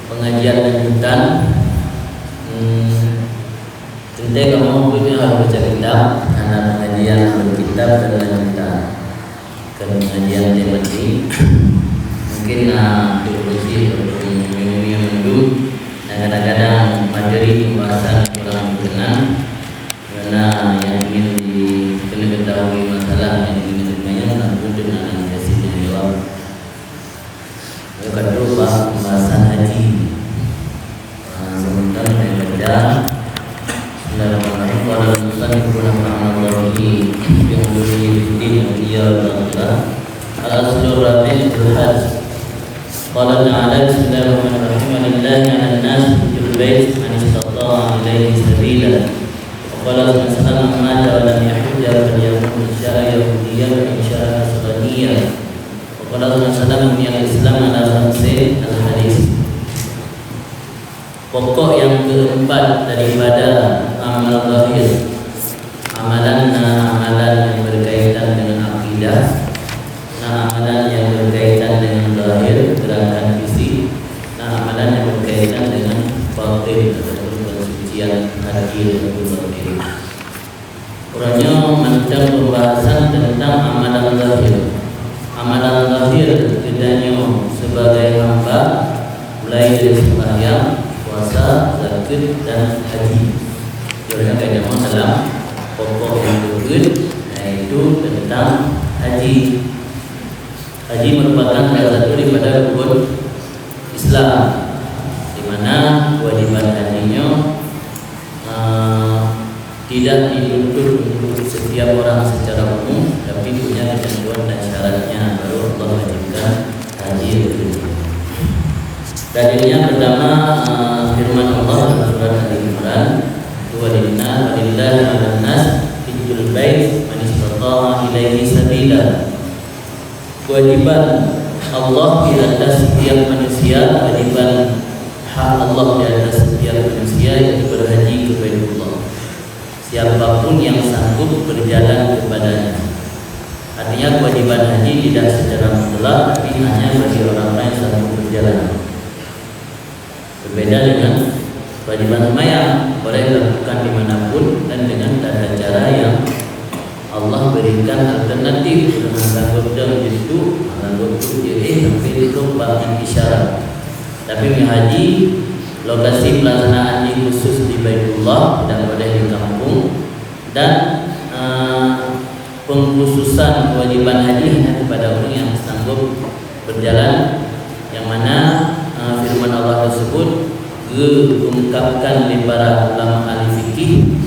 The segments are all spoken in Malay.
pengajian lanjutan. Tentu kamu punya harus baca kitab, anak pengajian berkitab dan lanjutan ke pengajian temati. Mungkin diskusi atau minggu kadang-kadang materi pembahasan kurang berkenan karena yang ingin diketahui masalah yang ingin ditanyakan namun dengan analisis dan jawab. Yang kedua pembahasan haji. Sementara saya baca Bismillahirrahmanirrahim. Qala al-musannif rahimahullah yang berdiri yang dia berkata al-aslur rabi' al-hajj. Qala ta'ala Bismillahirrahmanirrahim. Walillahi 'alan nas hajjul bait man istata'a ilaihi sabila. Qala sallallahu alaihi wa lam yahujja falyakun insya'a yahudiyyan wa insya'a nasraniyyan. Qala sallallahu alaihi al-islam ala khamsin al-hadis. Pokok yang keempat daripada amal zahir, amalan yang berkaitan dengan akidah, amalan yang berkaitan dengan zahir, gerakan fisik, amalan yang berkaitan dengan batin atau kesucian hati dan batin. Kurangnya macam pembahasan tentang amalan zahir. Amalan zahir tidaknya sebagai hamba mulai dari sembahyang, puasa, zakat dan haji. Jadi kaidah dalam pokok yang berikut yaitu tentang haji. Haji merupakan salah satu daripada rukun Islam, di mana kewajiban hajinya tidak dituntut untuk setiap orang secara umum, tapi punya ketentuan dan syaratnya baru Allah wajibkan haji itu. Dalilnya pertama firman Allah dalam surat Al-Imran, "Walillahi 'alan nas hajjul bait man istata'a ilaihi sabila." Kewajiban Allah di atas setiap manusia, kewajiban hak Allah di atas setiap manusia yang berhaji ke Baitullah. Siapapun yang sanggup berjalan kepadanya. Artinya kewajiban haji tidak secara mutlak, tapi hanya bagi orang-orang yang sanggup berjalan. Berbeda dengan kewajiban sembahyang, boleh dilakukan dimanapun dan dengan tata cara yang Allah berikan alternatif. Dengan sanggup dan itu, sanggup jadi sampai itu bahkan isyarat. Tapi haji lokasi pelaksanaan khusus di Baitullah, tidak boleh di kampung, dan pengkhususan kewajiban haji hanya kepada orang yang sanggup berjalan, yang mana firman Allah tersebut diungkapkan oleh para ulama ahli fikih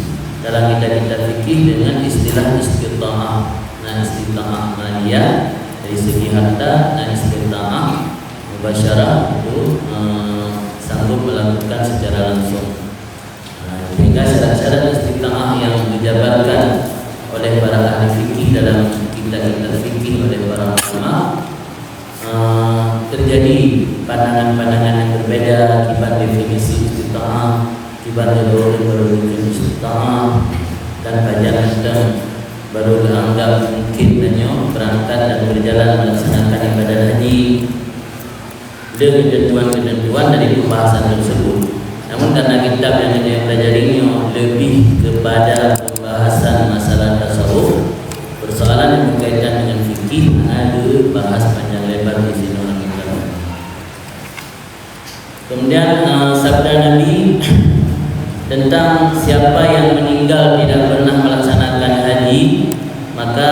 dalam kitab-kitab fikih dengan istilah istita'ah. Nah, istita'ah maliyah dari segi harta dan istita'ah mubasyarah itu sanggup melakukan secara langsung. Sehingga syarat-syarat istita'ah yang dijabarkan oleh para ahli fikih dalam kitab-kitab fikih oleh para ulama terjadi pandangan-pandangan yang berbeda akibat definisi istita'ah, akibat baru istita'ah, dan banyak yang baru dianggap mungkin berangkat dan berjalan melaksanakan ibadah haji dengan ketentuan-ketentuan dari pembahasan tersebut. Namun karena kitab yang kita pelajarinya lebih kepada pembahasan masalah tasawuf, persoalan yang berkaitan dengan fikih ada bahas panjang lebar di sini. Kemudian sabda Nabi tentang siapa yang meninggal tidak pernah melaksanakan haji, maka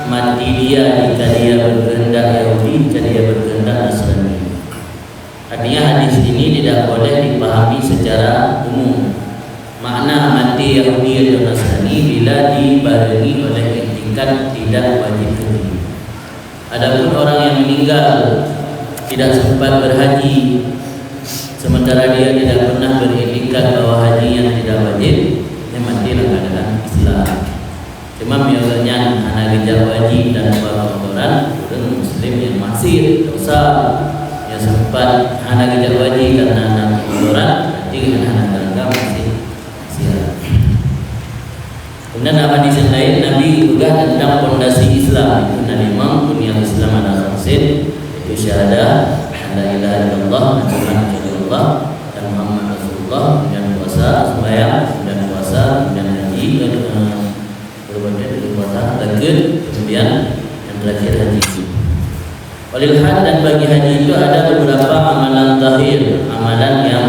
mati dia jika dia berkehendak Yahudi, jika dia berkehendak Nasrani. Artinya hadis ini tidak boleh dipahami secara umum. Makna mati Yahudi atau Nasrani bila dibarengi oleh etikat tidak wajib haji. Adapun orang yang meninggal tidak sempat berhaji, sementara dia tidak pernah beriktikad bahwa hajinya tidak wajib, dia mati dalam keadaan Islam. Cuma biasanya anak rijal wajib dan kotoran orang Muslim yang masih dosa yang sempat anak rijal wajib karena anak kotoran, berarti anak tangga masih siap. Kemudian hadis yang lain Nabi juga tentang fondasi Islam, itu Nabi Imam dunia Islam ada khamsin, itu syahadah la ilaha illallah, Muhammad Rasulullah, dan Muhammad Rasulullah, dan puasa, sembahyang, dan puasa, dan haji, dan puasa, kemudian yang terakhir haji. Walil had, dan bagi haji itu ada beberapa amalan zahir, amalan yang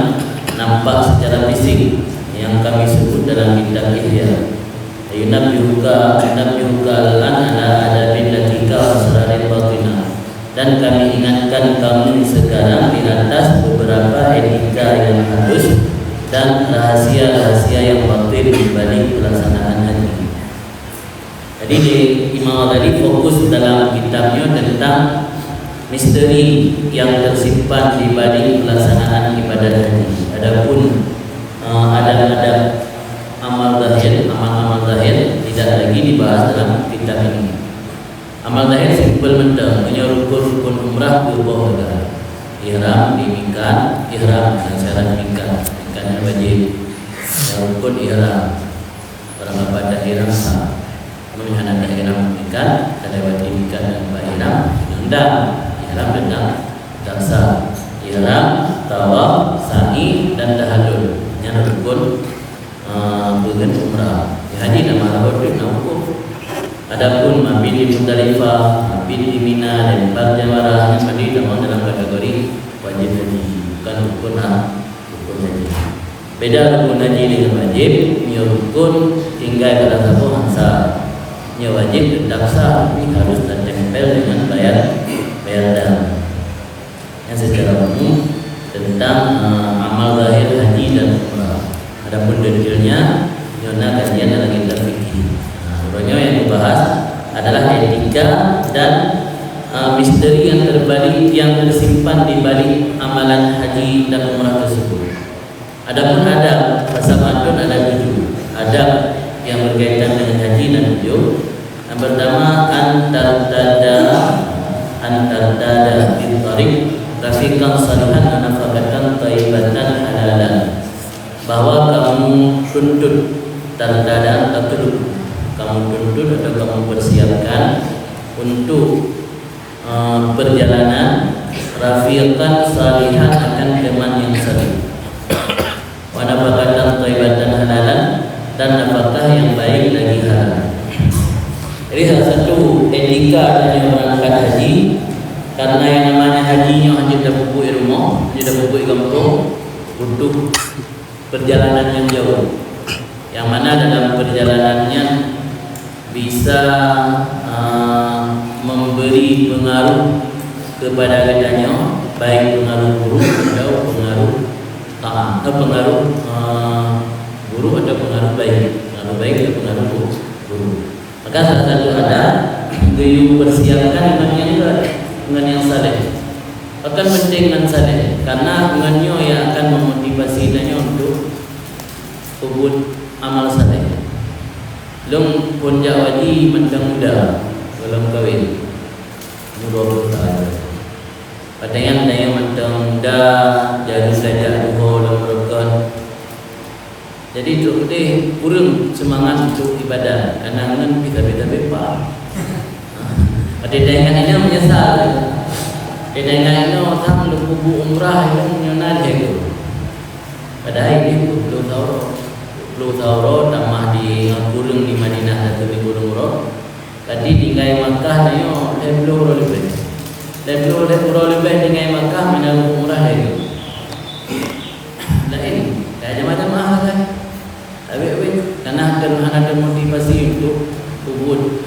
nampak secara fisik yang kami sebut dalam kitab Ihya. Yunabbihuka al-an ala adabin latika wa asrarin batinah. Dan kami ingatkan kamu sekarang di atas beberapa etika yang halus dan rahasia-rahasia yang batin di balik pelaksanaan haji. Jadi Imam Ghazali fokus dalam kitabnya tentang misteri yang tersimpan di balik pelaksanaan ibadah haji. Adapun adab-adab amal zahir tidak lagi dibahas dalam kitab ini. Amal zahir simpel mentang, hanya rukun umrah berbuah negara. Ihram di Mikat, ihram dan syarat Mikat yang wajib. Rukun ihram, orang apa ada ihram sah. Namun ada ihram Mikat, ada wajib Mikat dan ihram undang. Ihram dan sah. Ihram, tawaf, sa'i dan tahallul. Yang rukun bukan umrah. Haji nama Arafah dan hukum. Adapun mabit di Muzdalifah, mabit di Mina dan empat jamarah yang tadi dalam kategori wajib haji, bukan rukun haji. Beda rukun haji dengan wajib. Nya rukun tinggal pada satu hansa. Nya wajib tetap sah, tapi harus tertempel dengan bayar dam. Yang secara umum tentang amal zahir haji dan umrah. Adapun detailnya Yona kajian dalam kitab fikih. Urutnya yang dibahas adalah etika dan misteri yang terbalik yang tersimpan di balik amalan haji dan umrah tersebut. Adapun adab tasamadun ada 7. Adab yang berkaitan dengan haji dan 7. Yang pertama antartada bil tariq rafiqan salihan wa nafaqatan thayyibatan halalan. Bahwa kamu tuntut tanda atau kamu tuntut atau kamu persiapkan untuk perjalanan rafiqan salihan akan teman yang salih, wa nafaqatan thayyibatan halalan, dan nafkah yang baik lagi halal. Jadi salah satu etika dalam berangkat haji, karena yang namanya hajinya hanya dah bubuk rumah, hanya dah bubuk kampung, untuk perjalanan yang jauh, yang mana dalam perjalanannya bisa memberi pengaruh kepada kitanya, baik pengaruh buruk atau pengaruh buruk atau pengaruh baik atau pengaruh buruk. Maka salah satu ada gayung persiapkan dengan yang saleh. Akan penting dengan saleh, karena dengannya yang akan memotivasi dia untuk ubud amal saleh. Belum puncak wajib mentang muda belum kahwin, umur 20 tahun. Padahal dia mentang muda jadi saja duha dalam rukun. Jadi tu dia kurang semangat untuk ibadah, karena dengan kita bepa. Pada dia ini menyesal. Dia ingat ini orang lupa umrah yang menyonat itu. Padahal ini Pulau Tauro tamah di kurung di Madinah atau di Gunung Ro. Tadi tinggal Makkah ni yo lebih lebih. Lebih dengan Makkah menaruh umrah itu. Lain, kayak macam mana kan? Tapi karena ada motivasi untuk ubud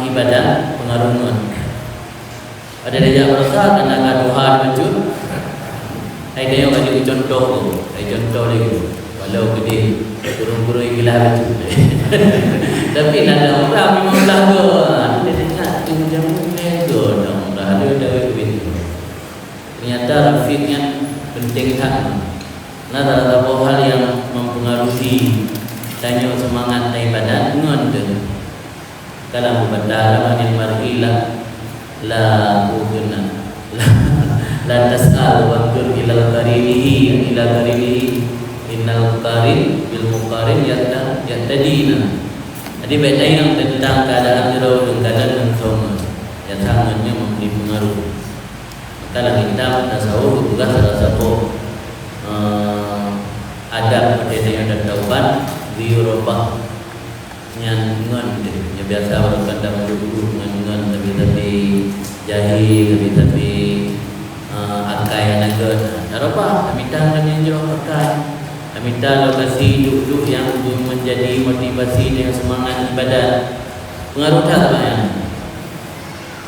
ibadah pengaruhan. Ada dia merasa karena kaduhan macam ada yang bagi contoh lagi walau gede kurung-kurung ikilah macam tapi ada orang memang lagu ada dengar macam nego dong ada begitu. Ternyata rafiqnya penting kan. Nah, ada hal yang mempengaruhi tanya semangat ibadah dengan dalam ibadah yang marilah la bukunna la tas'al wa antur ila qarinihi innal qarin bil muqarin yattadina. Jadi beda yang tentang keadaan jauh dan keadaan yang sama yang sangatnya memberi pengaruh. Kalau kita tasawuf juga salah satu adab budaya yang ada tauban di Eropa yang biasa orang kata dulu ngan tapi jahi tapi akai naga Eropa kami tahu yang jauh akai kami tahu lokasi duduk yang menjadi motivasi dan semangat ibadat pengaruh tak apa yang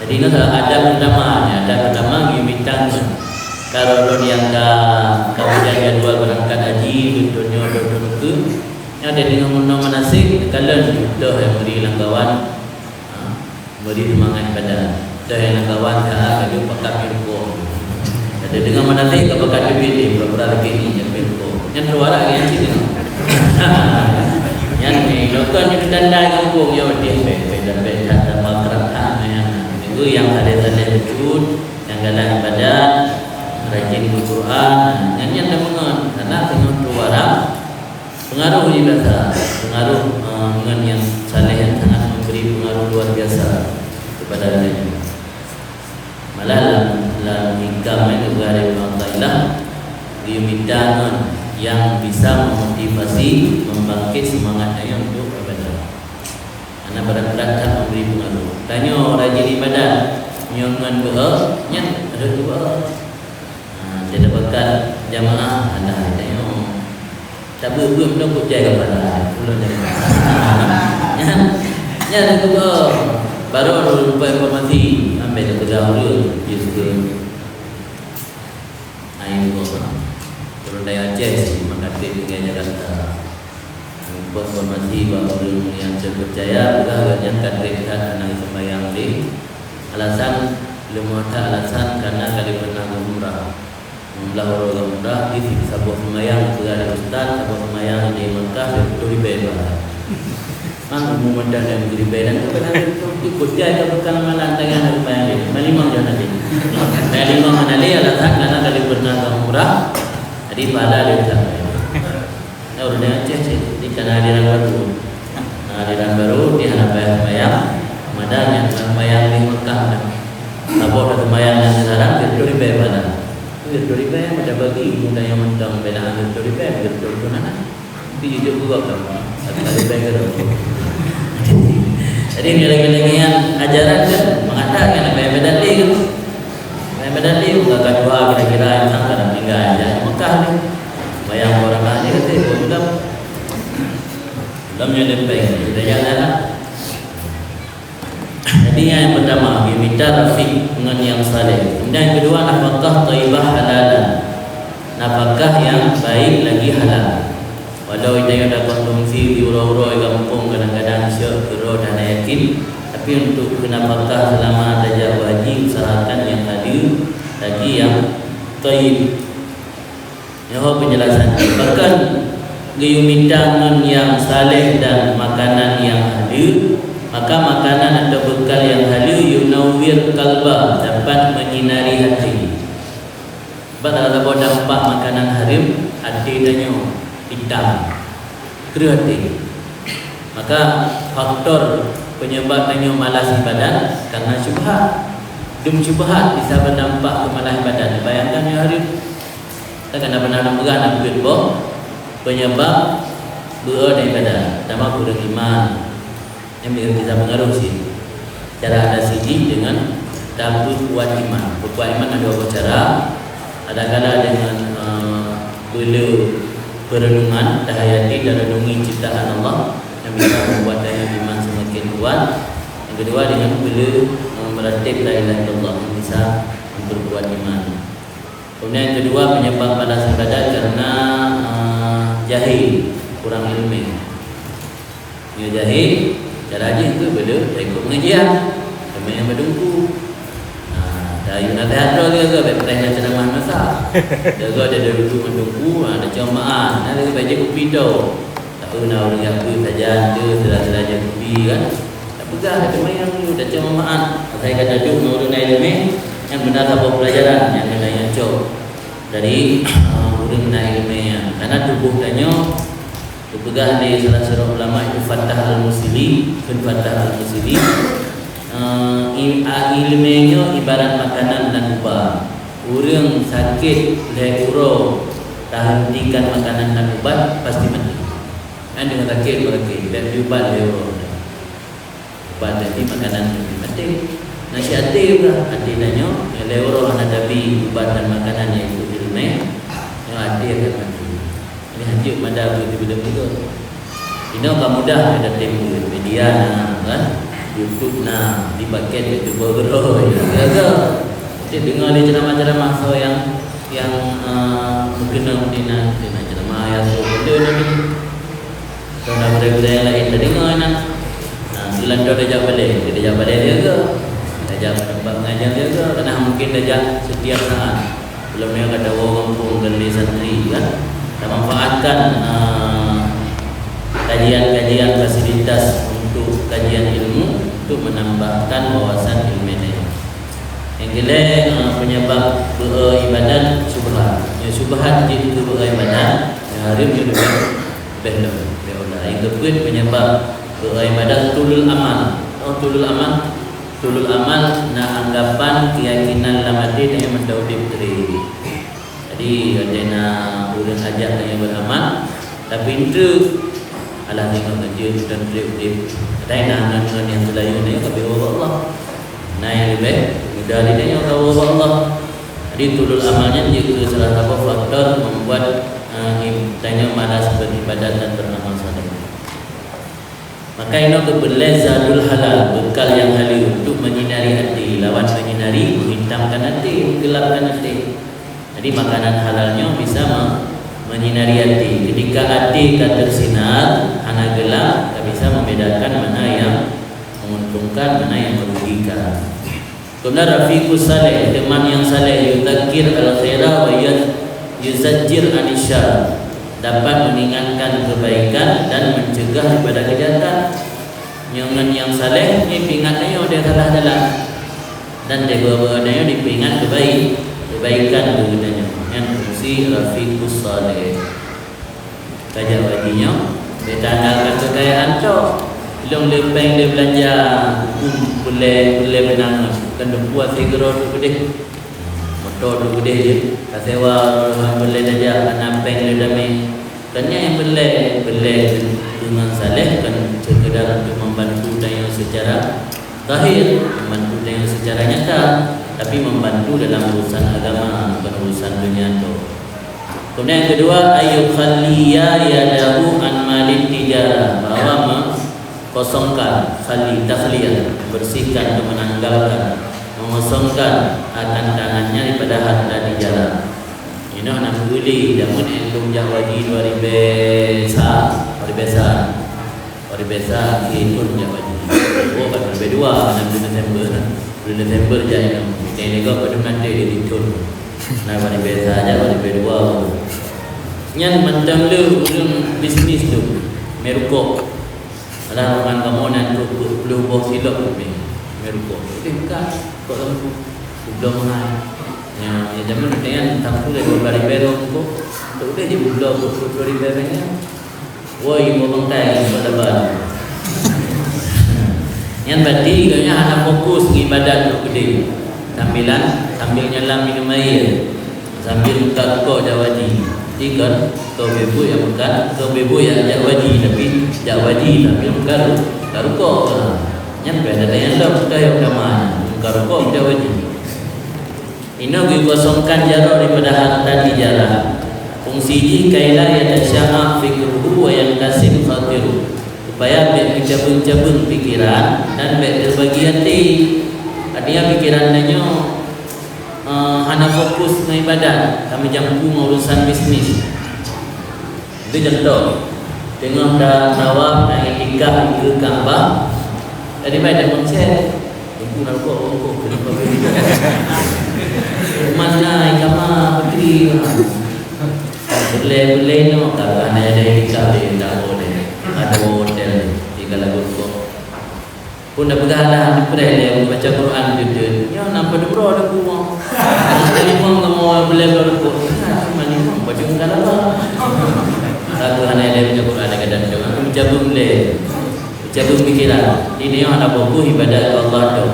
jadi itu ada pertama gimitang kalau yang kemudian dua berangkat haji dunia ke yang ada dengan menang manasik kalau dah yang beri langgawan beri semangat pada dah yang langgawan dah kalau pakai mirko ada dengan manasik kalau pakai duit berapa lagi ni yang mirko yang terwarak yang sini yang ni lokal ni tanda kampung yang dia beda kata makrab itu yang ada wujud yang dalam ibadat rajin Al-Quran yang mengenal karena dengan terwarak pengaruh ibadah pengaruh dengan yang saleh yang sangat memberi pengaruh luar biasa kepada dirinya malah dalam hikam itu dari Allah dimintakan yang bisa memotivasi membangkit semangatnya untuk ibadah karena berat-berat memberi pengaruh tanya rajin ibadah nyongan bernya ada dua dia dapatkan jamaah ada tanya tak belum nak jaga pada belum ya ada dua baru lupa informasi ambil kedahulu dia suka air turun dari Aceh sih mengatir dengan Jakarta informasi baru yang terpercaya juga yang kadang-kadang anak sembahyang di alasan lemah alasan karena kali pernah umrah orang umrah di sebuah sembahyang juga ada ustaz sebuah sembahyang di Mekah di bebas mana memedah dan di bebas ikut dia ke bekal mana dengan sembahyang ini malimang jangan nanti malimang mana dia alasan karena kali pernah umrah jadi pada dia ya udah cek di kana hadiran baru di hadapan sembahyang madang yang sembahyang di Mekah sebuah sembahyang yang sekarang di bebas Dori pay ada bagi muda yang mentang bela ambil dori pay dori mana di hidup gua kan ada pay kan jadi nilai-nilai yang ajaran kan mengatakan apa yang beda dia kan yang beda dia enggak kedua kira-kira yang sangat dan tinggal aja Mekah ni bayang orang aja kata belum ada pay kita jalan jadi yang pertama meminta rafiq dengan yang saleh. Kemudian yang kedua nafkah thayyibah halalan. Nafkah yang baik lagi halal. Walau dia ada konsumsi di ura-ura kampung kadang-kadang syok gero dan yakin tapi untuk nafkah selama ada wajib usahakan yang hadir lagi yang thayyib. Nyawa penjelasan bahkan meminta yang saleh dan makanan yang hadir maka makanan atau bekal yang halal yunawwir qalba dapat menyinari hati. Sebab kalau dampak makanan haram hati danyo hitam kreatif. Maka faktor penyebab danyo malas ibadat karena syubhat. Syubhat bisa berdampak ke malas ibadat. Bayangkan yang haram takkan pernah pegang duit boh penyebab berada ibadat tambah kurang iman yang bisa mengaruh sih. Cara ada siji dengan tabut kuat iman. Kuat iman ada dua cara. Ada kala dengan bila perenungan tahayati dan renungi ciptaan Allah yang bisa membuat daya iman semakin kuat. Yang kedua dengan bila meratib la ilaha illallah yang bisa memperkuat iman. Kemudian yang kedua penyebab malas ibadat karena jahil, kurang ilmu. Dia jahil cara aja itu bila ikut pengajian kami yang berdengku dari nasihat tu dia ke bertanya ceramah masa dia ada duduk mendengku ada jemaah ada baca kopi tu tak tahu nak orang apa saja tu saja kopi kan tak pegang ada yang tu dah jemaah saya kata duduk menurut ilmu yang benar apa pelajaran yang kena yang cok dari orang ilmu karena tubuh tanya Berpegang di salah seorang ulama itu Fathah Al-Musili, Fathah Al-Musili, ilmunya ibarat makanan dan ubah. orang sakit leuro tak hentikan makanan dan ubat pasti mati. Dengan sakit dan ubat leuro. Ubat tadi makanan mati. Nasi hati juga hati nanya leuro anak tapi ubat dan makanan yang itu dirumah yang hati akan mati. Ini hati pada begitu-begitu. Ini akan mudah ada tempat media kan, YouTube dipakai itu bergerak. Jadi dengar dia ceramah-ceramah so yang berkenaan dengan ceramah ayat so benda ni. So nak budaya lain tadi dengar bulan tu dia balik dia ke? Dia tempat mengajar dia ke? Kerana mungkin dia setiap saat. Belum dia kata orang pun dan santri kan. Dan manfaatkan kajian-kajian fasilitas untuk kajian ilmu untuk menambahkan wawasan ilmu ini. Yang kedua penyebab beribadat subhat. Yang subhat itu beribadat hari itu belum. Yang kedua penyebab beribadat tulul amal. Tulul amal na anggapan keyakinan lamati yang mendaudi diri. Jadi ada urang ajak yang beramal tapi itu Allah tengok kerja dan trip ada dengan yang selain ini tapi Allah yang lebih mudah dia tahu Allah. Jadi tulul amalnya juga salah satu faktor membuat tanya malas beribadat dan beramal saleh. Maka ini kebelazadul halal, bekal yang halal untuk menyinari hati, lawan menyinari menghitamkan hati, menggelapkan hati. Jadi makanan halalnya bisa menyinari hati. Ketika hati tak tersinar, hana gelap, tak bisa membedakan mana yang menguntungkan, mana yang merugikan. Kemudian rafiqus saleh, teman yang saleh, yudzakkir al-khaira wa yuzajjir anisya, dapat mengingatkan kebaikan dan mencegah daripada kejahatan. Yang saleh ni pingatnya dia salah jalan dan dia berbuatnya dipingat kebaikan gunanya. Yang fungsi rafiqus saleh. Kajar baginya dia tandangkan kekayaan cok. Belum lepeng dia belanja boleh menang kan buat segera tu gede. Motor tu gede je. Tak sewa boleh saja anak peng dia dami. Tanya yang boleh dengan saleh kan sekedar untuk membantu dan yang secara zahir, membantu dan yang secara nyata, tapi membantu dalam urusan agama, bukan urusan dunia tu. Kemudian yang kedua, ayu khaliya yadahu an malin tijarah, bahawa kosongkan khali takhliyah, bersihkan atau menanggalkan, mengosongkan akan tangannya daripada harta tijarah. Ini nak beli namun endung jawaji 2000 itu jawaji. Oh pada 2 bulan Desember je ini juga pada nanti ditun. Nah pada biasa aja pada 2. Yang macam lu bisnis tu merukok. Ada orang kamu nak perlu bos silap ni merukok. Bukan kok lampu belum mahal. Ya zaman dengan tampil dari baru tu dia di bulan 2000 ni. Woi ngomong tai pada yang berarti kayaknya anak fokus ibadat tu gede. Sambil nyelam minum air, sambil buka kau jawaji. Tiga kau bebu yang bukan, kau bebu yang jawaji tapi bukan kau. Yang beda yang dah buka yang kamar, buka kau jawaji. Ini dikosongkan jarak daripada harta tijarah. Fungsi kaila yatasya'a fikruhu wa yantasim khatiru, supaya bercabung-cabung pikiran dan berbagi hati. Artinya pikirannya hanya fokus dengan ibadat, kami jampu urusan bisnis. Itu contoh. Tengok dah nawab nak itikaf ke Kaabah. Tadi baik dah mengcek. Ibu nak kok kenapa begitu? Mana ikama putri boleh no kalau ada itikaf dia tak boleh. Ada hotel tinggal lagu kok. Pun dah pegalah di dia baca Quran dia. Ya nampak dulu ada rumah. Jadi pun mau boleh berkok. Mana mau baca Quran apa? Lagu hanya dia baca Quran kadang jangan baca boleh. Jaga pikiran. Ini yang ada fokus ibadat Allah tu.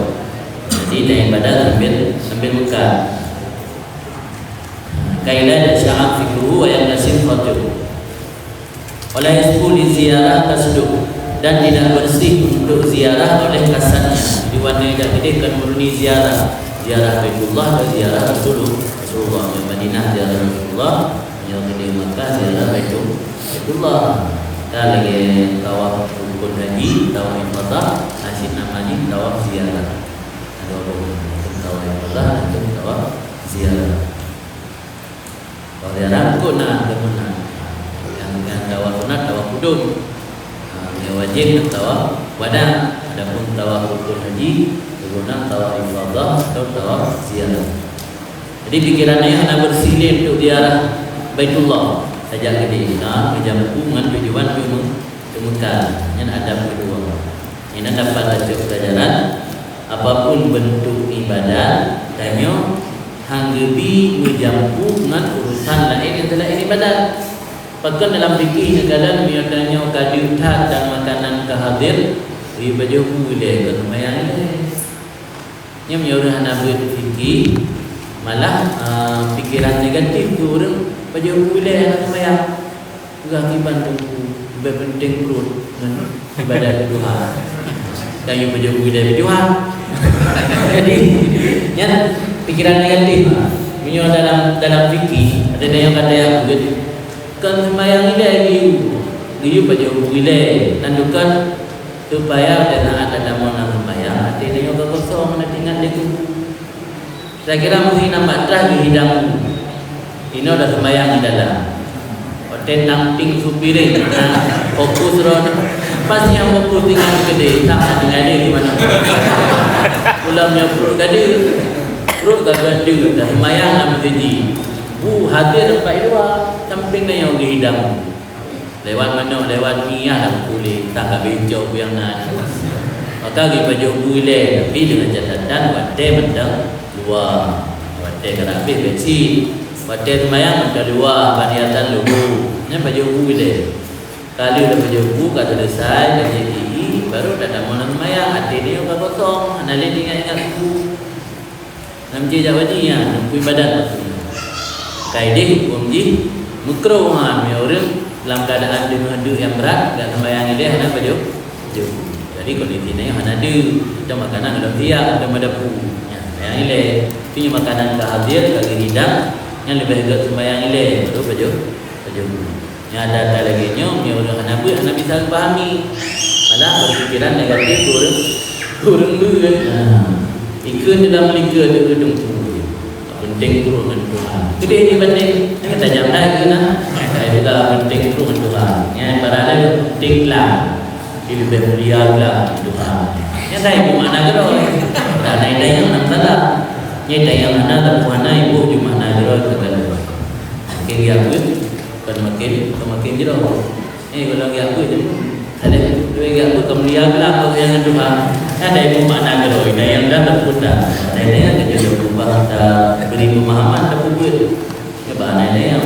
Jadi dah ibadat sambil Mekah. kaila sya'an fikruhu wa yakasir khatiru. Oleh sepuluh ziarah kasduk dan tidak bersih untuk ziarah oleh kasatnya. Di mana tidak kita murni ziarah Baitullah dan ziarah Rasulullah di Madinah, ziarah Rasulullah yang di Makkah, ziarah Baitullah. Dan lagi tawaf rukun haji, tawaf ifadah, asyik namanya tawaf ziarah. Ada tawaf ifadah dan tawaf ziarah. Kalau ziarah rukun kemudian yang tawaf sunat, tawaf kudum, yang wajib tawaf wada. Adapun tawaf rukun haji, kemudian tawaf ifadah atau tawaf ziarah. Jadi pikirannya hendak bersilih untuk ziarah Baitullah. Saja ke jampu dengan tujuan kemudian yang ada kedua. Ini dapat ada pelajaran apapun bentuk ibadah danyo hanggebi ngejampu dengan urusan lain yang telah ini ibadah. Bahkan dalam fikih negara misalnya kadiutat dan makanan kehadir di baju boleh ke mayang ini. Yang menyuruh anak berfikih malah pikiran negatif tu orang baju boleh anak mayang. Juga akibat tu berpenting perut dan ibadah Tuhan. Dan yang baju boleh Tuhan. Jadi yang pikiran negatif menyuruh dalam fikih ada yang kata yang begitu. Kan sembahyang ini dia baca boleh nandukan supaya ada mana sembahyang hati dia juga kosong nanti ingat dia tu. Saya kira mesti nampak terah di hidang ini ada sembahyang di dalam hotel namping supire fokus ron pas yang fokus dengan gede tak dengan dia di mana ulamnya perut gagal dia dah sembahyang nak berjanji hadir tempat dua samping yang dihidang lewat mana lewat niat dah boleh tak bencok yang nak maka kita baju boleh tapi dengan catatan wadah mendang dua wadah kerapi besi wadah semayang mendang dua paniatan lugu ni baju boleh kali dah baju buku kata selesai dah jadi baru dah mau semayang hati dia tak kosong analis ingat buku namji jawaji ya nampu ibadat kaedah hukum ji mukruhan orang dalam keadaan dengan yang berat dan sembahyang dia hendak baju. Jadi kondisinya hendak ada makanan ada tiap ada madapu. Yang ini punya makanan kehadir bagi hidang yang lebih agak sembahyang ini baru baju. Yang ada lagi nyom yang orang hendak bisa pahami. Malah berpikiran negatif orang dulu. Ikut dalam lingkar dia gedung tu. Penting turun dengan Tuhan. Jadi ini penting. Kita jangan lagi nak. Saya juga penting turun dengan Tuhan. Yang berada pentinglah. Lebih mulia lah Tuhan. Yang saya bermakna gerol. Tak ada yang nak salah. Yang yang mana tak puana ibu cuma nak gerol kata. Makin dia pun makin gerol. Kalau dia pun ada dia pun kemuliaan lah kau yang Tuhan. Ada ibu makna gerol. Ada yang dah terputar. Ada yang kerja bahasa beri pemahaman tak buat kebahagiaan yang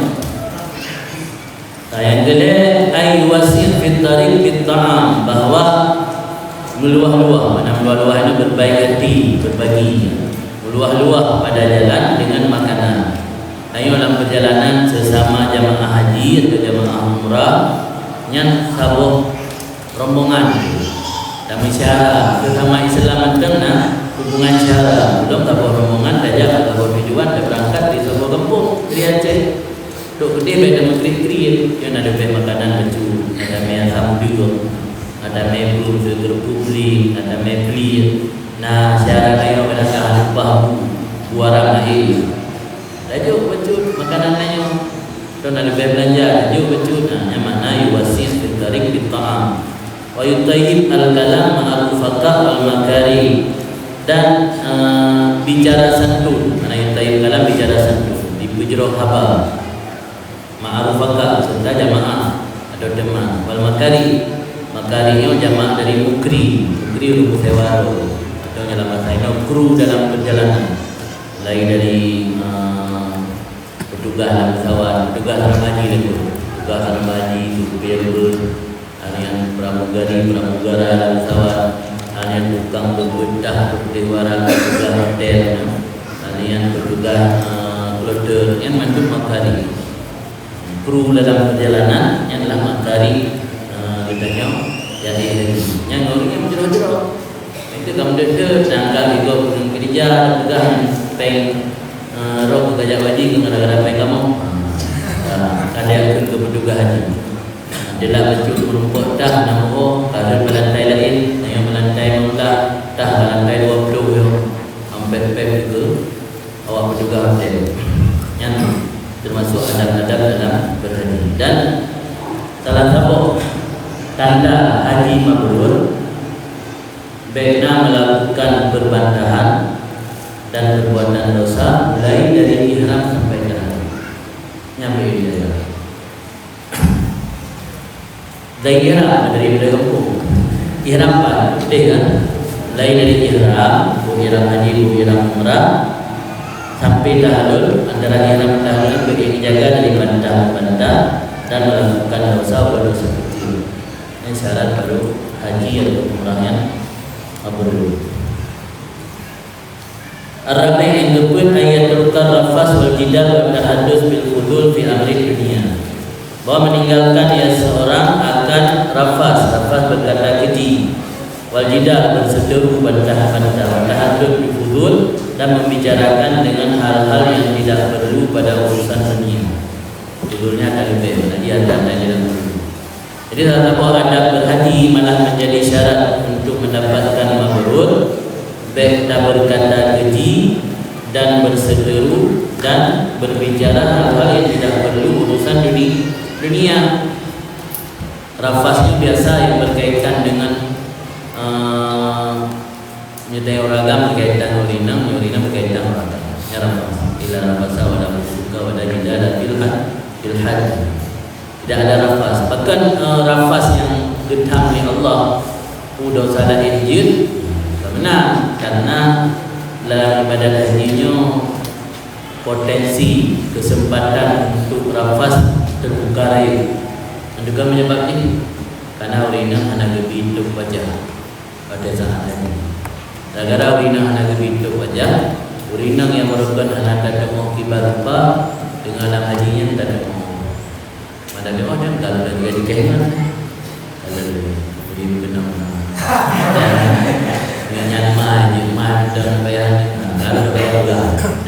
saya gele ai wasil fit tariq fit ta'am bahwa meluah-luah mana meluah-luah itu berbaik hati berbagi meluah-luah pada jalan dengan makanan. Ayo dalam perjalanan sesama jamaah haji atau jamaah umrah yang sabuh rombongan kami syara sesama Islam tengah hubungan syara belum tahu rombongan dajak tahu tujuan dah berangkat di sebuah kampung dari Aceh dok gede beda mengkrit-krit yang ada makanan baju ada mie sambil ada mie belum terpublik ada mie clear nah syara kayo pada saat lupa buarang air dajak baju makanan nayo dan ada belanja dajak baju nah yang mana yuwasis tarik bi ta'am wa yutayyib al-kalam ma'rufata wal makari dan bicara santun. Mana yang tayyib kalam bicara santun di bujroh haba ma'rufaka serta jamaah atau teman wal makari makarinya jamaah dari mukri ruku sewaro atau dalam bahasa Indonesia kru dalam perjalanan lain dari petugas dalam pesawat petugas dalam haji itu petugas dalam haji supir alian pramugara dalam pesawat alian tukang berbedah berdewara petugas hotel alian petugas kloter yang mandu makari kru dalam perjalanan yang lah makari katanya jadi yang orang yang jero-jero itu kamu dede tanggal itu pun kerja juga peng roh gajah wajib gara-gara peng kamu ada yang ke berduga haji adalah baju merumput dah nama kalau melantai lain yang melantai mula dah melantai 20 yang hampir-hampir juga awak berduga hotel yang termasuk adab-adab dalam berhaji. Dan salah satu tanda haji mabrur baiknya melakukan perbandahan dan perbuatan dosa mulai dari ihram sampai terakhir nyampe dia dari ihram dari kampung ihram apa kan mulai dari ihram haji ihram umrah sampai tahlul antara ihram tahlul bagi dijaga dari benda-benda dan melakukan dosa kecil. Ini syarat baru haji atau umrah yang mabrur. Ar-rabi' yang kedua ayat terukar rafas wal jidal wa tahadus bil fudul fi amri dunia. Bahwa meninggalkan ya seorang akan rafas berkata keji, wal jidal berseteru bantah-bantah, tahadus bil fudul dan membicarakan dengan hal-hal yang tidak perlu pada urusan dunia. Judulnya kalimah tadi ada dalam buku. Jadi salah satu adab berhaji malah menjadi syarat untuk mendapatkan mabrur, baik tak berkata keji dan berseteru dan berbicara hal-hal yang tidak perlu urusan dunia. Rafasnya biasa yang berkaitan dengan nyetai oragam berkaitan urinam berkaitan oragam. Ya rafas ila rafasa wa la musuka wa la jidala fil haji. Tidak ada rafas. Bahkan rafas yang gedam oleh Allah udah salah injil benar karena dalam ibadah hajinya potensi kesempatan untuk rafas terbuka raya dan juga menyebabkan karena urinam hanya lebih wajah pada saat ini. Gara-gara urinam hanya lebih wajah, urinam yang merupakan anak tak mau kibar apa dengan dalam hajinya tak mau. Ada dia orang kalau dah jadi kehilangan, kalau dia benar-benar dengan nyaman dan bayar, kalau bayar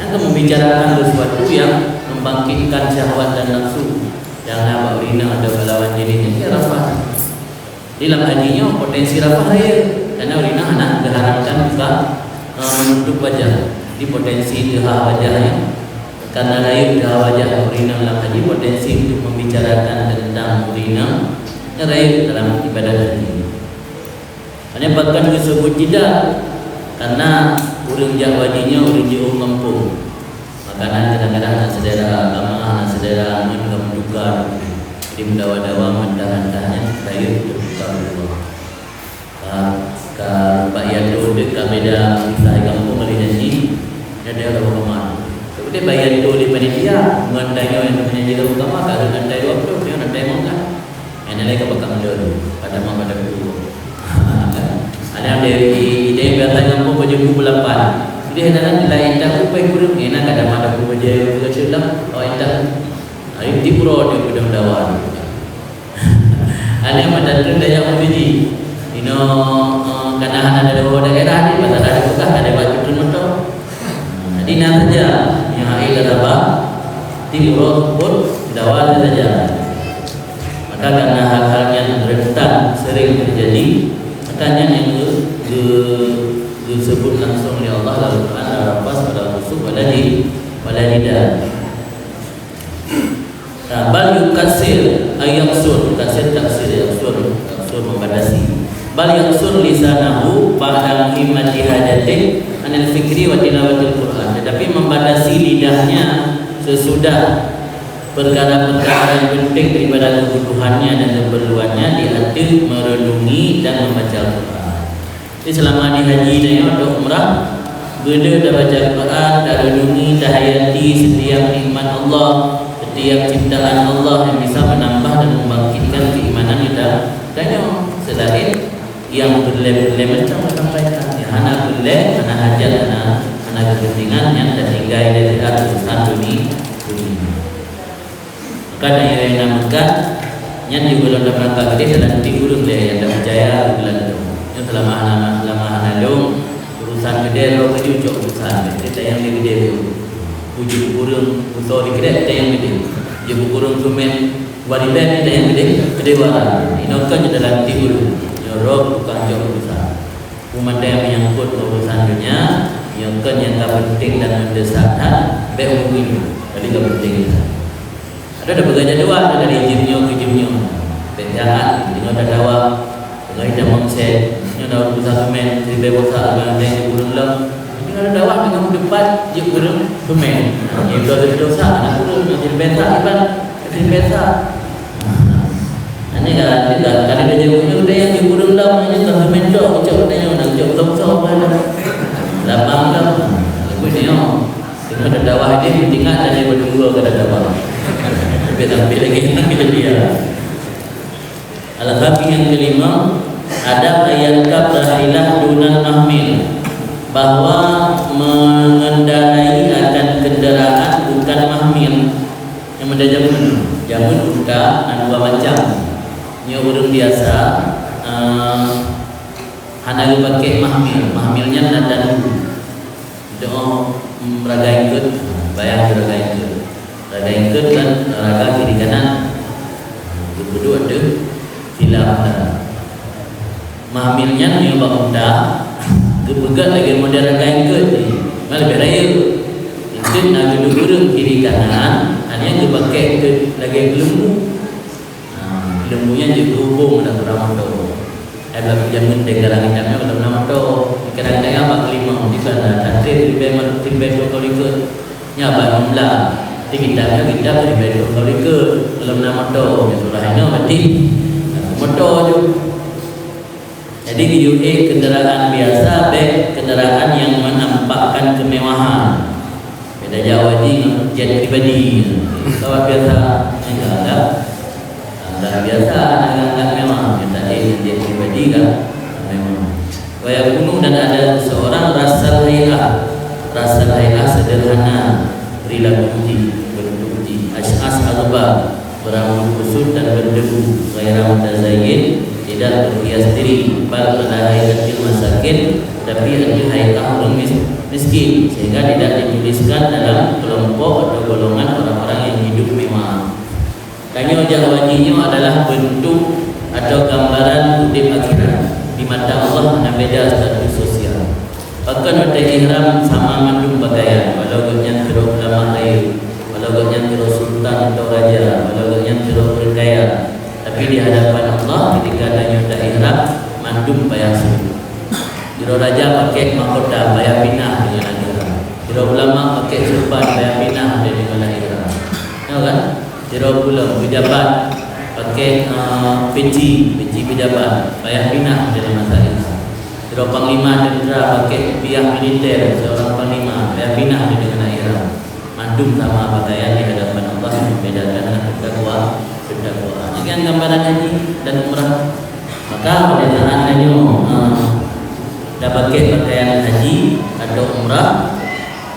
yang membicarakan sesuatu yang membangkitkan syahwat dan nafsu. Jangan bawa urinam ada balawan jadinya dia rafah. Di dalam hajinya potensi rafah raya karena urinam anak diharapkan juga menutup wajah. Di potensi deha wajahnya karena raya deha wajah urinam dalam haji potensi untuk membicarakan tentang urinam raya dalam ibadah haji. Hanya bahkan disebut tidak karena urang jawadinya urang jauh kampung. Makanan kadang-kadang anak saudara agama, anak saudara amun juga di mendawa-dawa mendahan-dahannya raya terbuka dulu. Pak Yado dekat beda kisah kampung dari janji ada orang rumah. Kemudian bayar itu di panitia mengandainya yang namanya jaga agama kalau ngandai waktu dia ngandai mau kan. Yang lain ke bakal dulu pada mau pada dulu. Ada dari ide biasa kampung baju bulapan. Jadi hendak nilai indah upai kurang enak ada mana baju juga celah. Oh indah. Hari di pura dia sudah mendawan. Ada pada tenda yang uji. Ino kanahan ada dua daerah ni pada ada bekas ada baju motor. Jadi nak saja yang air apa di pura pun mendawan saja. Maka karena hal-hal yang rentan sering terjadi, makanya yang disebut langsung oleh Allah dalam Quran al-Rafas pada busuk waladidah. Bal yukasir ayaksur kasir taksir yaksur membatasi. Bal yaksur lisanahu ba'da muhimmati hadatin anil fikri wa tilawatil Quran. Tetapi membatasi lidahnya sesudah perkara-perkara yang penting daripada kebutuhannya dan keperluannya diatur merenungi dan membaca Al-Quran. Jadi selama di haji dan atau umrah, benda dah baca Al-Quran, dah renungi, dah hayati setiap nikmat Allah, setiap ciptaan Allah yang bisa menambah dan membangkitkan keimanan kita. Dan yang selain yang berlebih-lebih macam sampaikan, yang hana berlebih, hana hajat, hana melaksanakan kepentingan yang tertinggal dari urusan dunia. Maka yang dinamakan yang di bulan Ramadan ini dalam tiurun dia yang percaya bulan itu. Yang selama hanalung urusan gede lo kejujuk urusan kita yang lebih gede ujuk kurung usor gede kita yang gede ujuk kurung sumen wariban kita yang gede kedewaan. Inokan dalam tiurun jorok bukan jauh urusan. Umat yang menyangkut urusan dunia yang yang tak penting dan mendesakkan beumur jadi tak penting. Ada berbagai dua ada dari jimnyo ke jimnyo. Penjahat ini ada dawa dengan ida mengset ini ada urusan semen di bebosa dengan yang kurang lem ini ada dawa dengan depan je kurang semen ini dosa anak kurang jadi benta iban jadi benta ini kan tidak kalau dia jauhnya udah yang kurang lem ini tak semen jauh ucap dia nak jauh top pada lapang dah aku ni dengan ada dawa ini tinggal dan dia berdua ada dawa tapi lagi kita dia. Al-Habib yang kelima ada ayat kabrahilah dunal mahmil bahwa mengendarai akan kendaraan bukan mahmil yang mendadak jamun unta dan dua macam nya orang biasa hanya pakai mahmilnya dan itu raga ikut bayar raga ikut kan raga kiri kanan berdua ada silap mahmilnya ni abang unta kepegat lagi model raga ikut ni malah beraya ikut nak duduk kiri kanan hanya dia pakai ikut lagi lembunya je hubung nak ramah tu ada jamin degaran hidupnya kalau nama tu kadang-kadang apa kelima di sana nanti timbe tu kalau ikut nyapa membelah kita dari kalau ikut dalam nama tu surahnya mati motor tu. Jadi UA kenderaan biasa, B kenderaan yang menampakkan kemewahan. Beda Jawa ni jet pribadi. Kalau biasa enggak ada. Anda biasa agak mewah. Kita jet pribadi kan memang. Waya kuno dan ada seorang rasal hayah sederhana, perilaku bentuk uji, ashas alba, berambut kusut dan berdebu, gairah mutazayyin, tidak berhias diri, bal pada hayatil masakin, tapi ada hayat orang miskin, sehingga tidak dituliskan dalam kelompok atau golongan orang-orang yang hidup mewah. Kanyo jahwajinya adalah bentuk atau gambaran hidup akhirat. Di mata Allah ada beda status sosial. Bahkan ada ihram sama mandum pakaian, walau genya teruk ulama air, walau genya teruk sultan atau raja, walau genya teruk berkaya. Tapi di hadapan Allah ketika ada nyata ihram mandum bayar suruh. Jiro raja pakai mahkota bayar pinah dengan ihram. Jiro ulama pakai surban bayar pinah dengan ihram. Tahu kan? Jiro pula pejabat pakai peci pejabat bayar pinah dengan masa ihram. Jiro panglima tentera pakai piah militer seorang panglima bayar pinah dengan ihram. Mandum sama pakaian di hadapan Allah membedakan taqwa. Sekian gambaran haji dan umrah. Maka pada saat kanyo dapat pakaian haji atau umrah,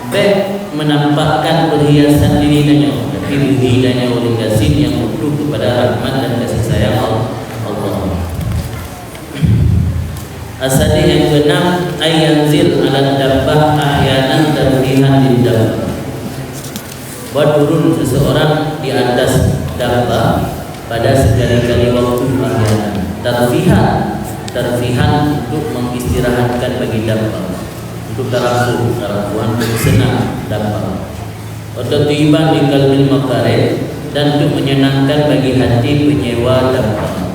baik menampakkan perhiasan diri kanyo, tapi diri kanyo oleh kasih yang utuh kepada rahmat dan kasih sayang Allah. Asadi yang keenam ayanzil ala dabbah ahyanan tarfihan lidah. Buat turun seseorang di atas dabbah pada sekali-kali waktu ahyanan. Tarfihan untuk mengistirahatkan bagi dabbah, untuk tarafuhan untuk senang dabbah. Atau tiban di kalbil makarim dan untuk menyenangkan bagi hati penyewa dabbah.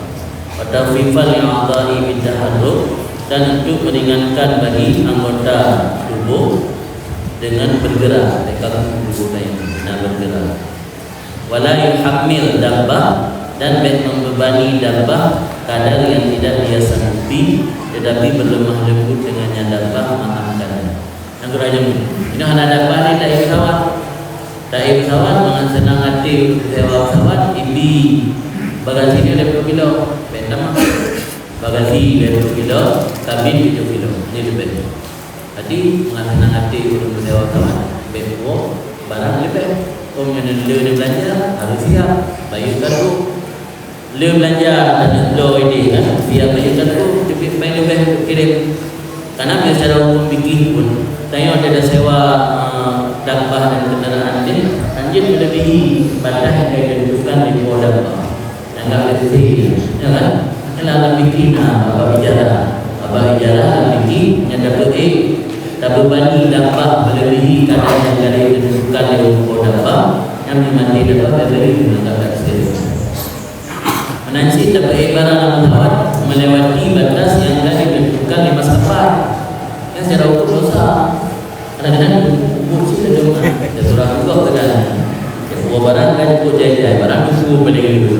Atau fifal yang a'dha'i bitaharruk dan untuk meringankan bagi anggota tubuh dengan bergerak, tekad tubuh dan bergerak. Wala yuhammil dabbah dan baik membebani dabbah kadar yang tidak dia sanggupi, tetapi berlemah lembut dengannya dabbah mengangkatnya. Yang kerana ini hanya dabbah ni tak pesawat dengan senang hati sewa pesawat ibi bagasi ni 20 kilo bentama bagasi 20 kilo kabin 7 kilo ini lebih Tadi mengasihkan hati untuk bersewa kawan bepo barang lebih. Om yang le belanja harus siap bayar kartu. Le belanja dan lo ini kan siap bayar kartu tapi bayar lebih kirim. Karena biasa orang bikin pun tanya ada sewa dakwah dan kendaraan ini anjir melebihi batas yang ditentukan di bawah dakwah. Dan enggak lebih ya kan? Kalau akan bikin apa bicara bikin yang dapat tak berbanding dapat melebihi kadar yang ditentukan di bawah dakwah yang memang tidak dapat dari menangkap sendiri. Menansi dapat barang pesawat melewati batas yang telah ditentukan di maskapai yang secara hukum dosa. Kadang-kadang kursi ada rumah dan surah juga kadang buah barang kan cukup jaya barang cukup pada itu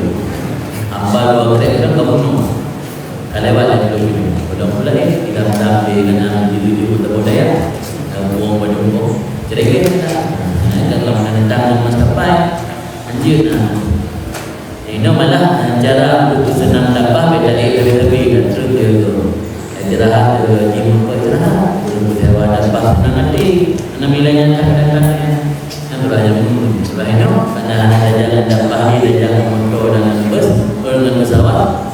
hamba dua kerek kan kau bunuh lewat dan belum mudah-mudah kita mendamping dengan diri kita budaya buang pada buah cerai kita kalau menentang maskapai anjir ini malah cara untuk senang dapat beda lebih dan terus dia itu istirahat jimat istirahat bersewa dapat senang hati nilainya kadang-kadang yang berbanyak sebagainya pada ada jalan dapat ada jalan motor dengan bus dengan pesawat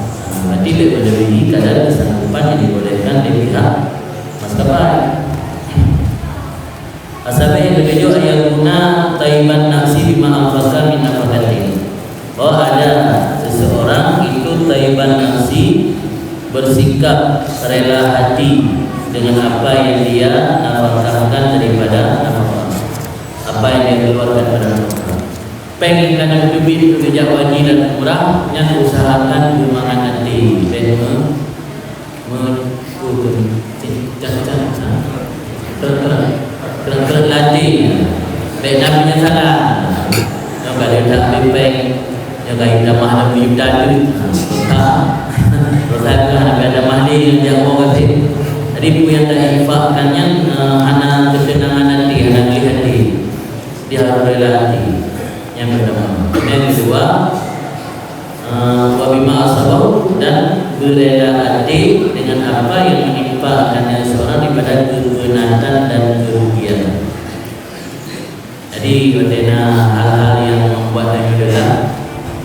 berarti lebih kadar kesanggupan yang dibolehkan di pihak maskapai. Asabah yang berkejo ayat guna taiban nafsi bima anfaqah min nafaqatin. Oh ada seseorang itu taiban nafsi bersikap rela hati dengan apa yang dia nafkahkan daripada nafkah, apa yang dia keluarkan pada nafkah. Pengen kana duit itu dijak wajib dan murah, yang usahakan bermangan hati, dan terang latih, dan nabinya salah. Yang kalau tak bepeng, yang kalau tak mahal beribadah tu, terus ada mahal yang jauh kasih. Ribu yang tak infakkannya anak kesenangan hati, anak lihat hati, dia harus rela hati. Yang pertama, yang kedua, wabima asabau dan berela hati dengan apa yang menimpa seorang daripada kebenatan dan kerugian. Jadi bagaimana hal-hal yang membuat kami adalah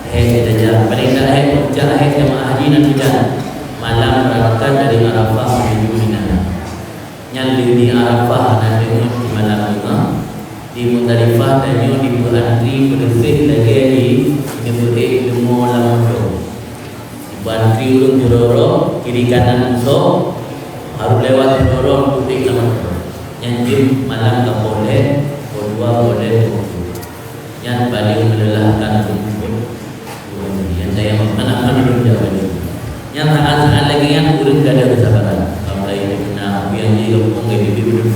saja paling tak ucap jemaah haji dan tidak malam berangkat dari Arafah menuju Mina. Yang di Arafah dan di malam juga di Muzdalifah dan di berantri bersih lagi di nyebut ilmu lamodo. Berantri ulung jororo kiri kanan musuh harus lewat jororo putih lamodo. Yang di malam tak boleh, berdua boleh. Yang paling melelahkan pun yang saya mana belum jawab ini. Yang saat-saat lagi yang urut ada kesabaran. Kalau ini benar, yang dia ngomong ini belum.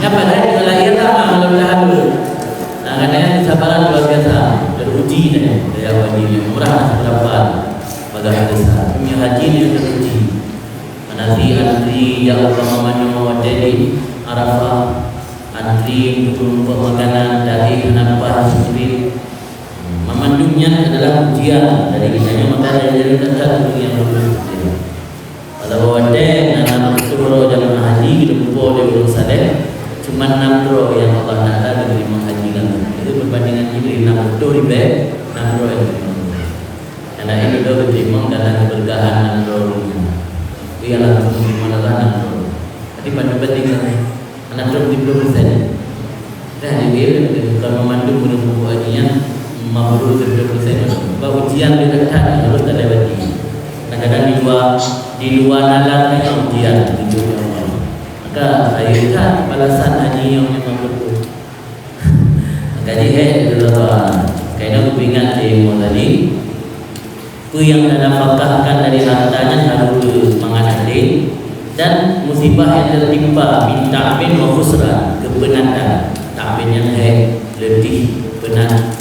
Yang padahal di lahir lama mudah-mudahan dulu. Nah, katanya kesabaran luar biasa, teruji daya wajib murah berapa pada besar. Punya haji dia teruji. Antri yang umpamanya jadi Arafah, antri untuk makanan dari kenapa sendiri. Memandungnya adalah ujian dari kitanya, maka dari datang yang belum. Kalau ada nama suruh jamaah haji lupa dia belum sadar, cuma 6 roh yang Allah Taala beri menghajikan. Itu perbandingan Jibril 60 ribu 6 roh yang diterima. Karena ini sudah diterima dalam keberkahan 6 roh. Ialah mana 6 roh. Tapi pada bandingan 60% dan dia kalau memandung menunggu hajinya mabrur 30%. Sebab ujian dia dekat harus tak lewati. Kadang-kadang di luar nalar yang ujian tujuh Allah. Maka saya lihat balasan haji yang memang betul. Maka dia adalah kerana aku ingat ilmu tadi, ku yang nafkahkan dari hartanya harus menghadapi dan musibah yang tertimpa min ta'bin wa khusran, kebenatan. Ta'bin yang letih, penat,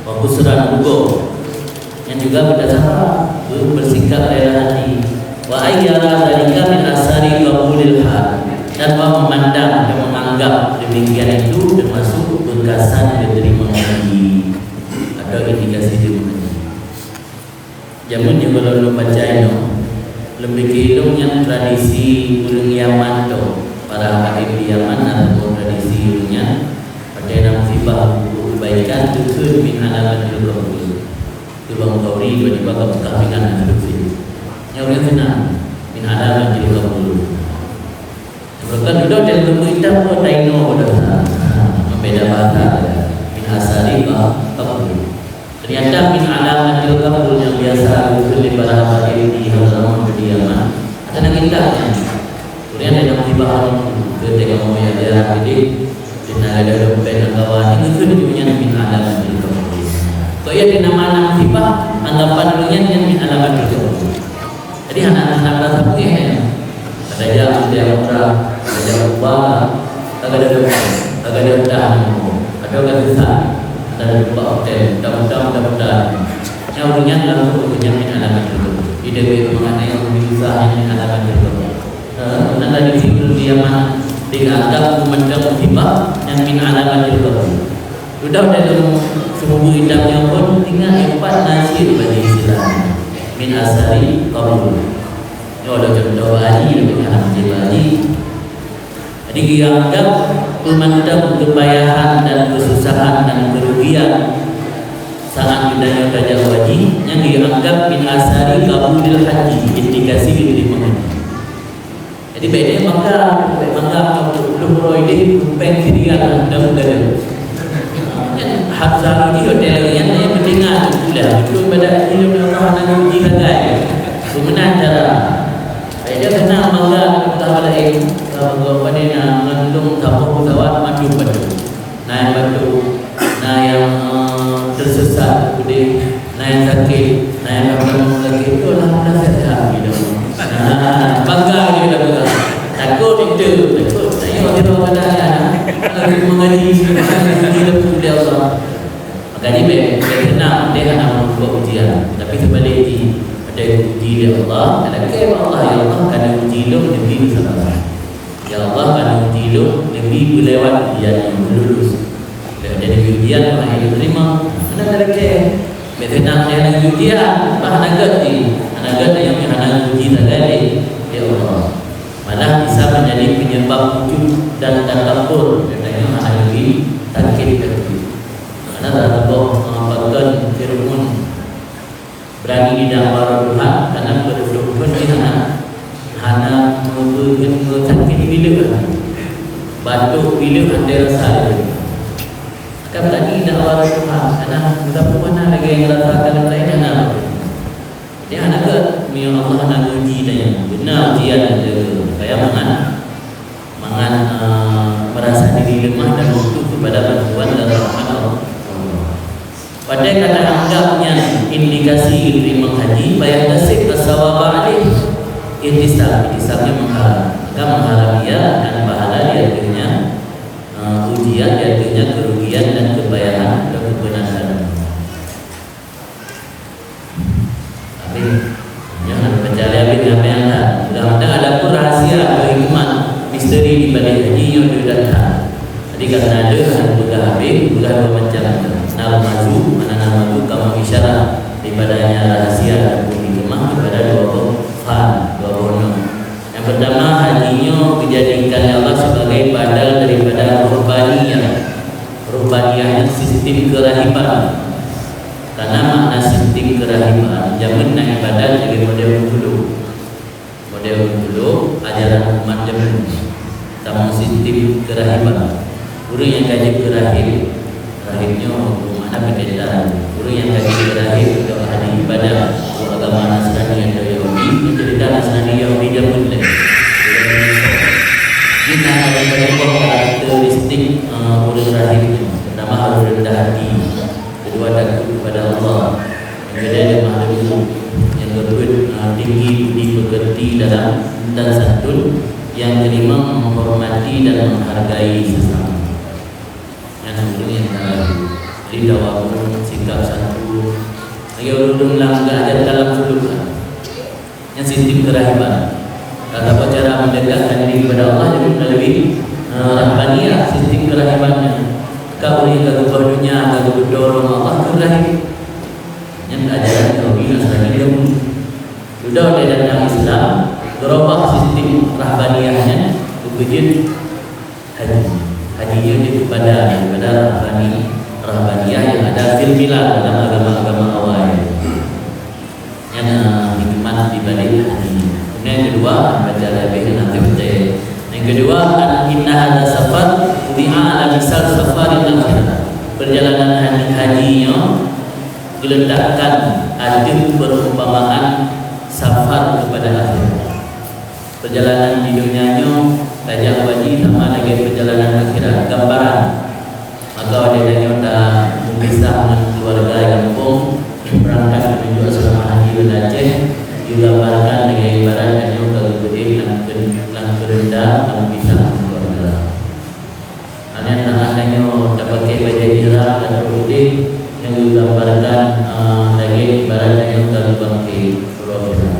wa khusran juga. Yang juga berdasarkan bersikap rela hati. Wa ayyara dzalika min asari qabulil hal, dan memandang dan menganggap demikian itu termasuk bekasan diterima haji atau indikasi diterima haji. Jamun yang belum baca itu lebih kilung yang tradisi ulun Yaman tu, para hakim di Yaman ataupun tradisi ulunnya pada nama sifat kebaikan itu min alamat al-qabul. Tubang kauri dua dibakar kepingan dan seterusnya. Yang boleh senang min alamat al-qabul. Sebabkan duduk dan ilmu hitam pun taino dah membeda bahasa min asari qabul. Ternyata min alamat al-qabul yang biasa di para hakim di zaman kediaman ada nak indahnya. Kemudian ada musibah ketika mau yang dia jadi dan ada dompet kawan itu tujuannya min alamat al-qabul. So ia dinamakan musibah anggapan dulunya yang min alamat al-qabul. Jadi anak-anak rasa boleh ada yang murah, ada yang ubah, ada dompet, ada dah, ada kesesat, ada lupa hotel, mudah-mudahan yang punya dalam punya min alamat al-qabul. Ide mengenai yang berusaha min alamat al-qabul. Nanda di situ dia mana dianggap memandang musibah yang min alamat al-qabul. Sudah dalam semua hidupnya pun tinggal 4 nasir bagi Islam min asari qabul. Ini ada contoh haji dengan haji. Jadi dianggap memandang kepayahan dan kesusahan dan kerugian saat bidanya Raja Haji yang dianggap min asari qabulil haji, indikasi diterima haji. Jadi bedanya maka belum ini peng dirian dan negara. Hafsah ini hotel yang pentingan sudah itu pada ilmu Allah dan uji lagai. Kemudian cara dia kena maka pada kalau pada mengandung tapuk pesawat maju batu. Naik batu, naik tersesat kemudian naik sakit, naik apa lagi itu lah sehat gitu. Bangga kita bangga. Takut itu, takut. Saya orang pada lagi mengaji di Allah. Makanya dia kenal dia akan membuat ujian. Tapi sebaliknya ada uji di Allah. Ada kata Allah ya Allah karena uji lu lebih sabar. Ya Allah karena uji lu lebih melewat ujian yang lulus. Jadi ujian Allah yang terima. Mana ada ke? Betul yang ujian bahan agak yang uji tadi ya Allah. Malah bisa menjadi penyebab wujud dan takabur. Katanya mana lagi sakit hati. Karena Allah mengabarkan firman berani di dalam Tuhan karena bersyukur di sana hana sakit bila batuk bila ada rasa. Kan tadi dakwah Tuhan karena sudah mana lagi yang rasakan lain anak. Dia anak ke mi Allah nak uji dan benar ujian dia saya merasa diri lemah dan butuh kepada bantuan dan rahmat Allah. Pada kata anggapnya indikasi diterima haji bayar tasik asawaba alih intisabnya mengharap dia dan pahala dia akhirnya ujian dia akhirnya kerugian dan kebayaran dan kebenaran. Tapi jangan percaya dengan apa yang tak. Sudah ada pun rahasia hikmat misteri di balik haji yang didatang. Jadi karena ada bukan habis, bukan dua macam. Nama maju, mana nama maju kamu isyarat ibadahnya rahasia dan hikmah kepada dua bono. Yang pertama hajinya dijadikan Allah sebagai badal daripada ruhbaniyah. Ruhbaniyah sistem kerahiban. Karena makna sistem kerahiban jamin nak ibadah jadi model dulu ajaran umat jamin sama sistem kerahiban. Guru yang kaji rahimnya mana pendeta. Guru yang kaji rahim untuk ahli ibadah agama Nasrani atau Yahudi mencerita Nasrani Yahudi jamin lagi. Kita ada karakteristik guru rahimnya. Pertama harus rendah hati. Kedua takut kepada Allah. Yang kedua ada mahluk. Yang kedua tinggi budi pekerti dan santun. Yang kelima menghormati dan menghargai sesama. Yang kedua lidah wabun sikap santun. Lagi ulun langgar dan dalam sulukan. Yang sistem kerahiban. Kata cara mendekatkan diri kepada Allah jadi melalui rahbaniyah sistem kerahibannya. Kau ini kagubah dunia, kagubah dorong Allah kerahim. Yang ajaran Nabi Nasrani dia pun sudah ada dalam Islam gerobak sistem rahbaniyahnya wujud hajinya itu daripada rahbaniyah yang ada fil milad dalam agama-agama awal yang hikmah di balik haji. Kemudian yang kedua baca lebih nanti percaya. Yang kedua inna hadza safar udi'a ala misal safaril akhirah. Perjalanan hajinya diletakkan ada perumpamaan safar kepada akhirat. Perjalanan di dunianya Raja Haji sama dengan perjalanan akhirat, gambaran. Maka adanya dah berpisah dengan keluarga yang kampung berangkat menuju asrama haji Aceh, digambarkan dengan ibaratnya kalau lang kerendah dan pisah keluarga. Anak-anaknya dapat baju ihram dan rukun yang digambarkan dengan ibaratnya kalau bangkit keluarga.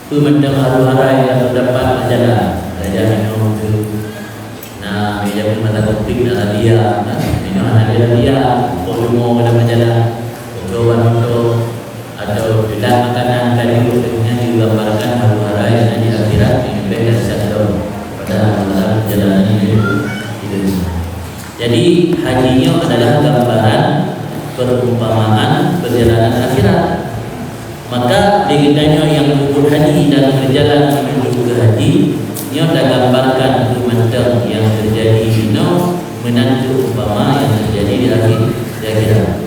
Itu mendengar haru-hara yang terdapat majalah Raja minum itu. Nah, dia pun mata topik dalam dia. Minum anak dia, mau dalam majalah, coba untuk atau bilang makanan tadi untuknya digambarkan haru-hara yang di akhirat yang beda satu pada dalam perjalanan itu. Jadi hajinya adalah gambaran perumpamaan perjalanan akhirat. Maka legendanya yang berumur haji dan berjalan menuju ke haji, ia dah gambarkan kemandang yang terjadi di menantu umpama yang terjadi di akhirat.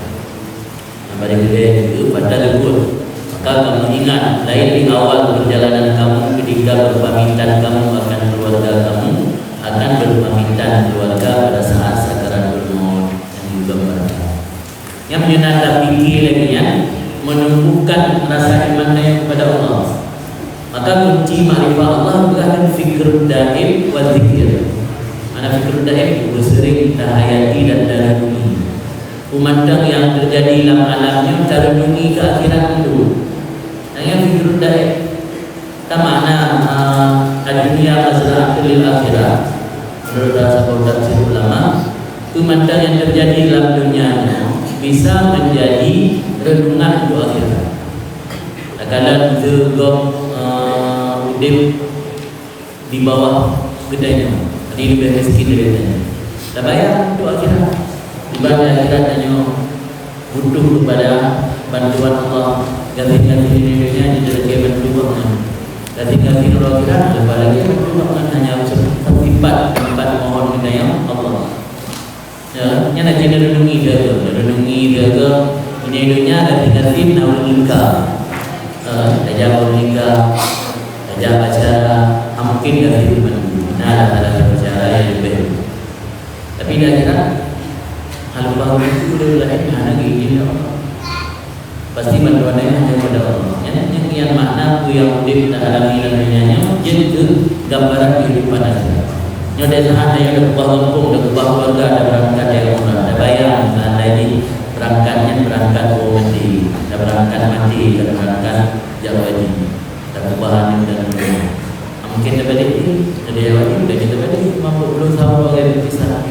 Pada kedua itu pada lebur. Maka kamu ingat, lain di awal perjalanan kamu ketika berpamitan kamu akan keluarga kamu, akan berpamitan keluarga pada saat sakaratul maut yang digambarkan. Yang menyenangkan fikir lagi ya, menumbuhkan rasa imannya kepada Allah. Maka kunci ma'rifah Allah bukan fikir daim wa zikir. Mana fikir daim bersering tahayati dan darungi. Pemandang yang terjadi dalam alamnya darungi ke akhirat itu. Yang fikir daim tak makna dunia mazra'atul lil akhirat. Menurut rasa tafsir ulama, pemandang yang terjadi dalam dunia bisa menjadi renungan untuk akhirat. Kalau juga udip di bawah gedanya, ini lebih miskin dari gedanya. Tak bayar untuk akhirat. Ibadah akhirat hanya butuh kepada bantuan Allah. Ganti-ganti di dunia jadi bantuan. Ganti-ganti di akhirat apalagi bantuan hanya tempat mohon kepada Allah. Ya, yang nak jadi renungi dia ini dunia ganti-ganti nawar nikah. Ajar nikah, ajar acara, mungkin ganti mana ada acara yang lebih. Tapi dah kira hal baru itu sudah lain mana gini pasti bantuannya hanya pada Allah. Yang makna tu yang udip tak ada nilainya, jadi itu gambaran kehidupan aja. Yang dari saat yang ada ubah kampung, ada ubah keluarga, ada berangkat yang umrah, ada bayar, ada ini berangkatnya berangkat mati, ada berangkat mati, ada berangkat jauh haji, ada perubahan dan sebagainya. Mungkin dapat ini, ada yang wajib, dan kita dapat ini mampu belum tahu bagaimana berpisah.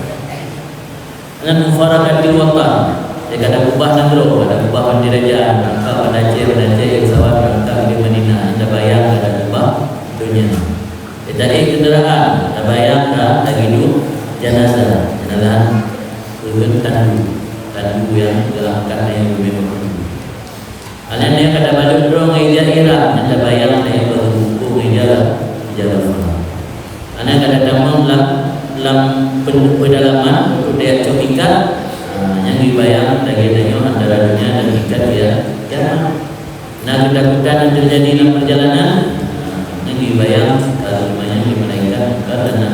Dengan mufarakat di watan, jika ada ubah nagro, ada ubah pendiraja, berangkat pada Aceh yang sawat berangkat di Madinah, ada bayar, ada ubah dunia. Dari kenderaan, ada bayar, ada hidup jenazah turun tandu yang gelapkan yang memang. Anak yang kada balik dong ija ira, ada bayar yang berhukum ija jalan. Anak kada damang lam pedalaman budaya cokikan yang dibayar dari danyo antara dunia dan ikat dia jangan. Nah ketakutan yang terjadi dalam perjalanan yang dibayar kalau lumayan dimenaikkan karena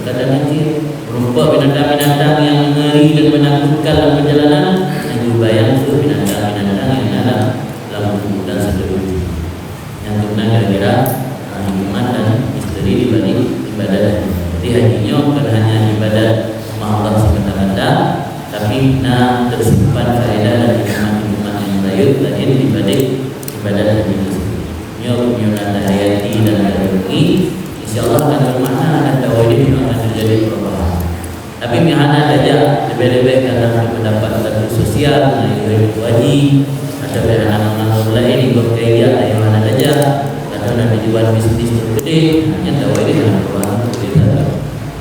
nanti berupa binatang-binatang yang mengeri dan menakutkan dalam perjalanan yang dibayar itu binatang-binatang yang ada dalam tubuh dan seterusnya. Yang kena kira-kira hikmat dan misteri dibalik ibadah. Jadi hajinya bukan hanya ibadah sama Allah semata-mata, tapi tersimpan faedah dan hikmat-hikmat yang lain dibalik ibadah haji itu. Nyuruh hayati dan hadungi, insyaallah akan bermakna dan tawhid yang akan terjadi perubahan. Tapi mihana saja lebih-lebih karena mendapat status sosial, hidup wajib, atau anak mengatur lain ikut kerja yang mana saja, dan atau nanti jual bisnis gede, yang tahu ini dalam perubahan kita.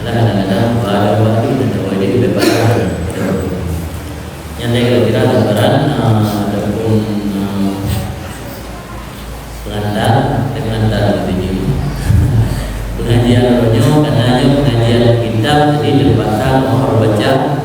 Karena kadang-kadang ada waktu dan tahu ini bebas. Yang saya kira gambaran ataupun pengantar lebih pengajian ronyo, karena pengajian kitab jadi terpaksa mau baca